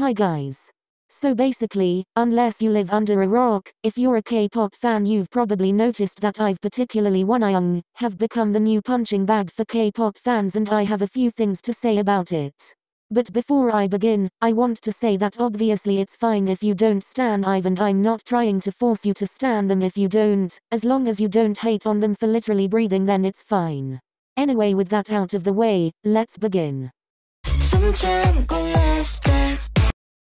Hi guys. So basically, unless you live under a rock, if you're a K-pop fan, you've probably noticed that I've particularly Wonyoung have become the new punching bag for K-pop fans, and I have a few things to say about it. But before I begin, I want to say that obviously it's fine if you don't stan IVE, and I'm not trying to force you to stan them if you don't, as long as you don't hate on them for literally breathing, then it's fine. Anyway, with that out of the way, let's begin.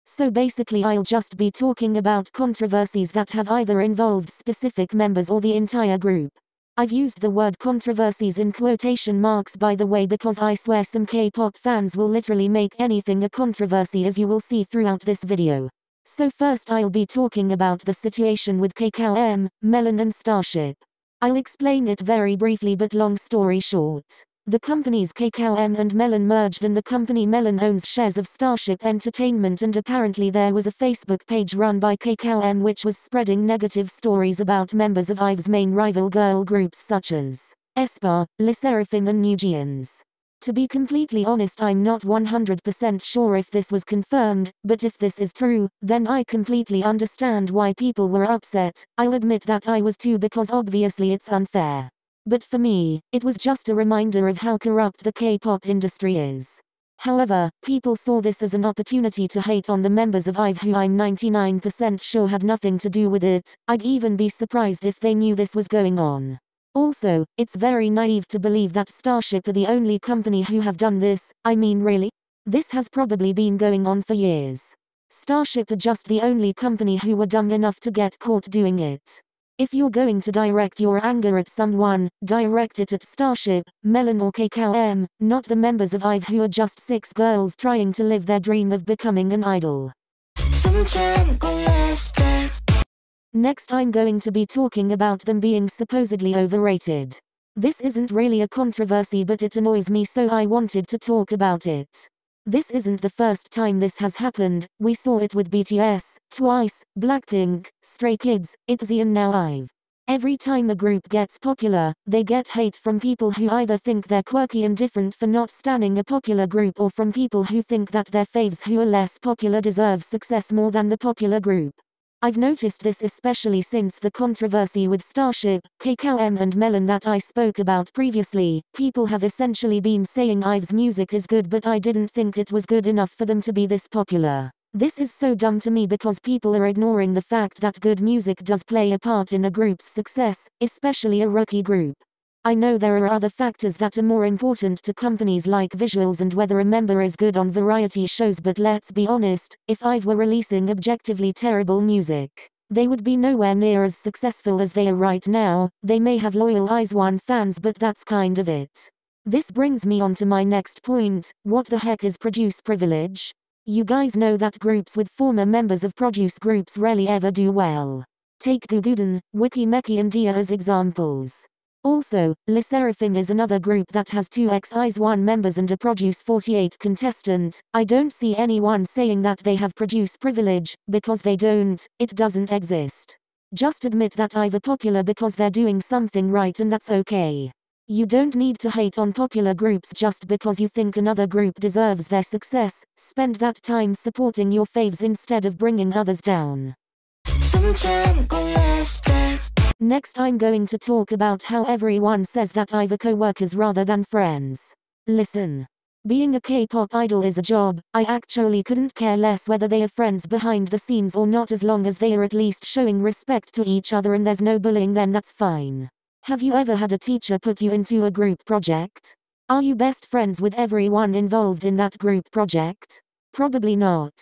So basically I'll just be talking about controversies that have either involved specific members or the entire group. I've used the word controversies in quotation marks by the way, because I swear some K-pop fans will literally make anything a controversy, as you will see throughout this video. So first I'll be talking about the situation with Kpop, Melon and Starship. I'll explain it very briefly, but long story short. The companies Kpop and Melon merged, and the company Melon owns shares of Starship Entertainment, and apparently there was a Facebook page run by Kpop which was spreading negative stories about members of IVE's main rival girl groups such as aespa, LE SSERAFIM and NewJeans. To be completely honest, I'm not 100% sure if this was confirmed, but if this is true, then I completely understand why people were upset. I'll admit that I was too, because obviously it's unfair. But for me, it was just a reminder of how corrupt the K-pop industry is. However, people saw this as an opportunity to hate on the members of IVE, who I'm 99% sure had nothing to do with it. I'd even be surprised if they knew this was going on. Also, it's very naive to believe that Starship are the only company who have done this. I mean, really? This has probably been going on for years. Starship are just the only company who were dumb enough to get caught doing it. If you're going to direct your anger at someone, direct it at Starship, Melon or Kpop, not the members of IVE, who are just 6 girls trying to live their dream of becoming an idol. Next I'm going to be talking about them being supposedly overrated. This isn't really a controversy, but it annoys me, so I wanted to talk about it. This isn't the first time this has happened. We saw it with BTS, Twice, Blackpink, Stray Kids, ITZY and now IVE. Every time a group gets popular, they get hate from people who either think they're quirky and different for not standing a popular group, or from people who think that their faves who are less popular deserve success more than the popular group. I've noticed this especially since the controversy with Starship, Kpop and Melon that I spoke about previously. People have essentially been saying IVE's music is good, but I didn't think it was good enough for them to be this popular. This is so dumb to me, because people are ignoring the fact that good music does play a part in a group's success, especially a rookie group. I know there are other factors that are more important to companies, like visuals and whether a member is good on variety shows, but let's be honest, if IVE were releasing objectively terrible music, they would be nowhere near as successful as they are right now. They may have loyal IZ*ONE fans, but that's kind of it. This brings me on to my next point. What the heck is produce privilege? You guys know that groups with former members of produce groups rarely ever do well. Take Gugudan, Wiki Meki and Dia as examples. Also, LE SSERAFIM is another group that has 2 ex-IZ*ONE members and a Produce 48 contestant. I don't see anyone saying that they have produce privilege, because they don't. It doesn't exist. Just admit that IVE are popular because they're doing something right, and that's okay. You don't need to hate on popular groups just because you think another group deserves their success. Spend that time supporting your faves instead of bringing others down. Next I'm going to talk about how everyone says that IVE are co-workers rather than friends. Listen. Being a K-pop idol is a job. I actually couldn't care less whether they are friends behind the scenes or not, as long as they are at least showing respect to each other and there's no bullying, then that's fine. Have you ever had a teacher put you into a group project? Are you best friends with everyone involved in that group project? Probably not.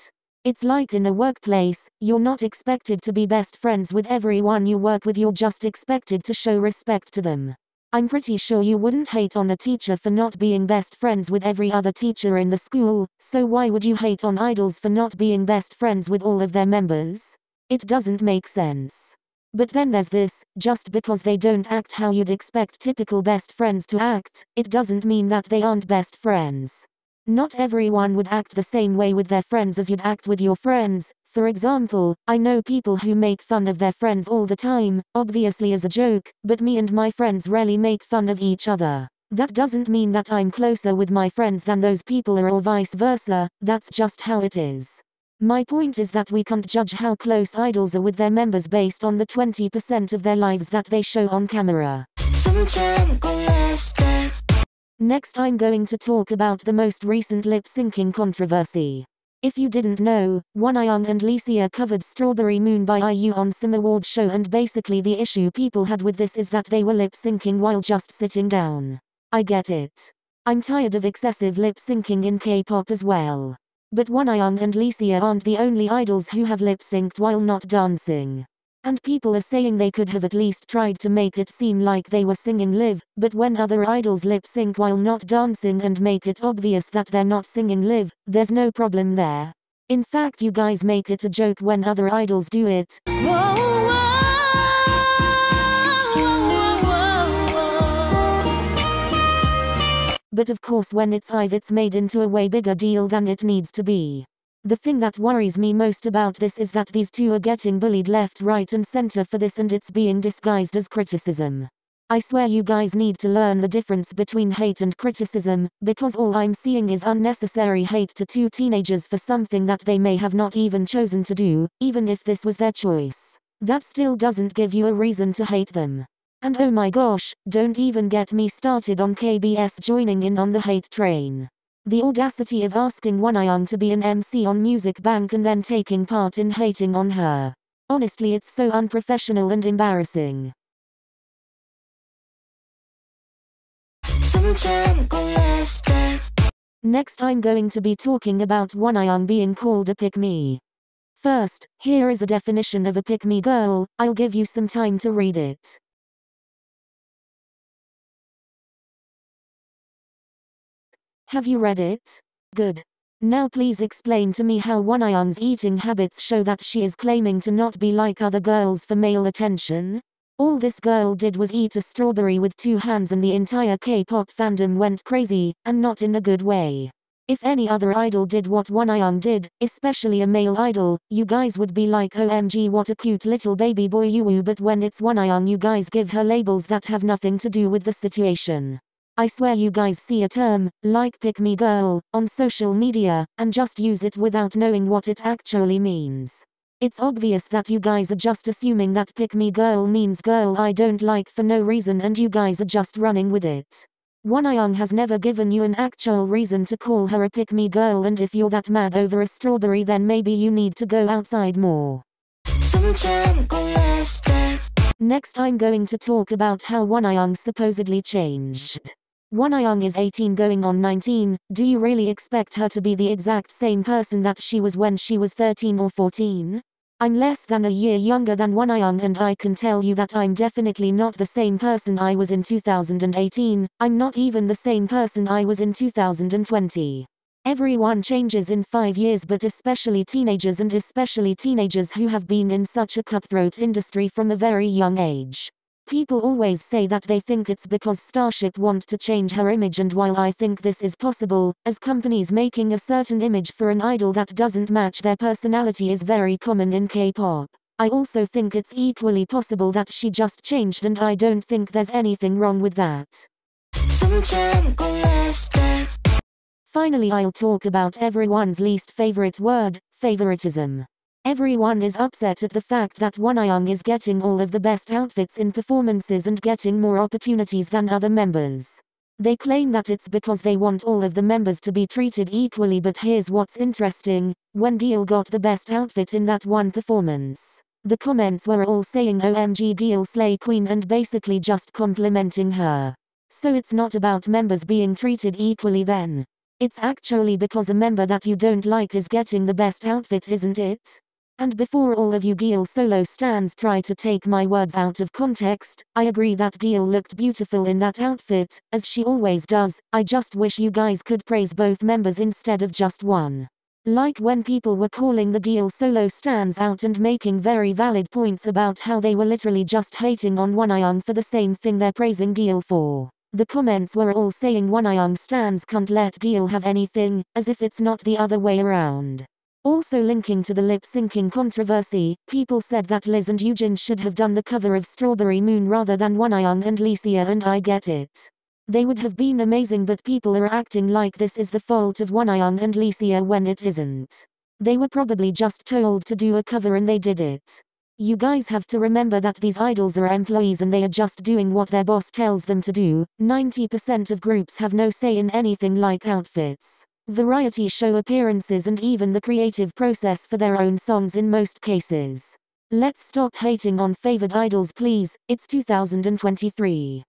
It's like in a workplace, you're not expected to be best friends with everyone you work with, you're just expected to show respect to them. I'm pretty sure you wouldn't hate on a teacher for not being best friends with every other teacher in the school, so why would you hate on idols for not being best friends with all of their members? It doesn't make sense. But then there's this: just because they don't act how you'd expect typical best friends to act, it doesn't mean that they aren't best friends. Not everyone would act the same way with their friends as you'd act with your friends. For example, I know people who make fun of their friends all the time, obviously as a joke, but me and my friends rarely make fun of each other. That doesn't mean that I'm closer with my friends than those people are, or vice versa. That's just how it is. My point is that we can't judge how close idols are with their members based on the 20% of their lives that they show on camera. Next I'm going to talk about the most recent lip-syncing controversy. If you didn't know, Wonyoung and Leesia covered Strawberry Moon by IU on some award show, and basically the issue people had with this is that they were lip-syncing while just sitting down. I get it. I'm tired of excessive lip-syncing in K-pop as well. But Wonyoung and Leesia aren't the only idols who have lip-synced while not dancing. And people are saying they could have at least tried to make it seem like they were singing live, but when other idols lip-sync while not dancing and make it obvious that they're not singing live, there's no problem there. In fact, you guys make it a joke when other idols do it. But of course when it's IVE it's made into a way bigger deal than it needs to be. The thing that worries me most about this is that these two are getting bullied left, right and center for this, and it's being disguised as criticism. I swear you guys need to learn the difference between hate and criticism, because all I'm seeing is unnecessary hate to two teenagers for something that they may have not even chosen to do, even if this was their choice. That still doesn't give you a reason to hate them. And oh my gosh, don't even get me started on KBS joining in on the hate train. The audacity of asking Wonyoung to be an MC on Music Bank and then taking part in hating on her. Honestly, it's so unprofessional and embarrassing. Next I'm going to be talking about Wonyoung being called a pick-me. First, here is a definition of a pick-me girl. I'll give you some time to read it. Have you read it? Good. Now please explain to me how Wonyoung's eating habits show that she is claiming to not be like other girls for male attention. All this girl did was eat a strawberry with two hands and the entire K-pop fandom went crazy, and not in a good way. If any other idol did what Wonyoung did, especially a male idol, you guys would be like, OMG what a cute little baby boy you, but when it's Wonyoung you guys give her labels that have nothing to do with the situation. I swear you guys see a term, like pick me girl, on social media, and just use it without knowing what it actually means. It's obvious that you guys are just assuming that pick me girl means girl I don't like for no reason, and you guys are just running with it. Wonyoung has never given you an actual reason to call her a pick me girl, and if you're that mad over a strawberry then maybe you need to go outside more. Next I'm going to talk about how Wonyoung supposedly changed. Wonyoung is 18 going on 19, do you really expect her to be the exact same person that she was when she was 13 or 14? I'm less than a year younger than Wonyoung and I can tell you that I'm definitely not the same person I was in 2018, I'm not even the same person I was in 2020. Everyone changes in 5 years, but especially teenagers, and especially teenagers who have been in such a cutthroat industry from a very young age. People always say that they think it's because Starship want to change her image, and while I think this is possible, as companies making a certain image for an idol that doesn't match their personality is very common in K-pop, I also think it's equally possible that she just changed, and I don't think there's anything wrong with that. Finally I'll talk about everyone's least favorite word, favoritism. Everyone is upset at the fact that Wonyoung is getting all of the best outfits in performances and getting more opportunities than other members. They claim that it's because they want all of the members to be treated equally, but here's what's interesting, when Gil got the best outfit in that one performance, the comments were all saying OMG Gil slay queen and basically just complimenting her. So it's not about members being treated equally then. It's actually because a member that you don't like is getting the best outfit, isn't it? And before all of you Gil solo stans try to take my words out of context, I agree that Gil looked beautiful in that outfit, as she always does. I just wish you guys could praise both members instead of just one. Like when people were calling the Gil solo stans out and making very valid points about how they were literally just hating on Wonyoung for the same thing they're praising Gil for. The comments were all saying Wonyoung stans can't let Gil have anything, as if it's not the other way around. Also linking to the lip-syncing controversy, people said that Liz and Eugene should have done the cover of Strawberry Moon rather than Wonyoung and Leesia, and I get it. They would have been amazing, but people are acting like this is the fault of Wonyoung and Leesia when it isn't. They were probably just told to do a cover and they did it. You guys have to remember that these idols are employees and they are just doing what their boss tells them to do. 90% of groups have no say in anything like outfits, variety show appearances, and even the creative process for their own songs in most cases. Let's stop hating on favored idols, please. It's 2023.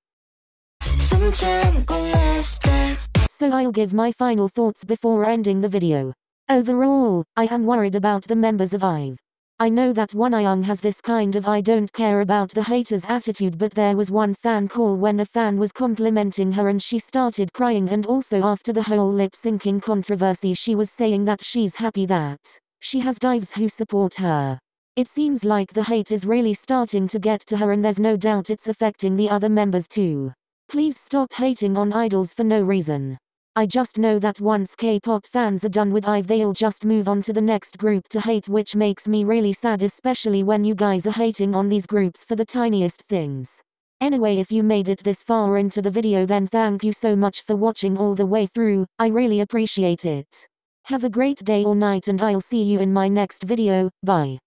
So I'll give my final thoughts before ending the video. Overall, I am worried about the members of IVE. I know that Wonyoung has this kind of I don't care about the haters attitude, but there was one fan call when a fan was complimenting her and she started crying, and also after the whole lip syncing controversy she was saying that she's happy that she has divs who support her. It seems like the hate is really starting to get to her, and there's no doubt it's affecting the other members too. Please stop hating on idols for no reason. I just know that once K-pop fans are done with IVE they'll just move on to the next group to hate, which makes me really sad, especially when you guys are hating on these groups for the tiniest things. Anyway, if you made it this far into the video then thank you so much for watching all the way through, I really appreciate it. Have a great day or night and I'll see you in my next video, bye.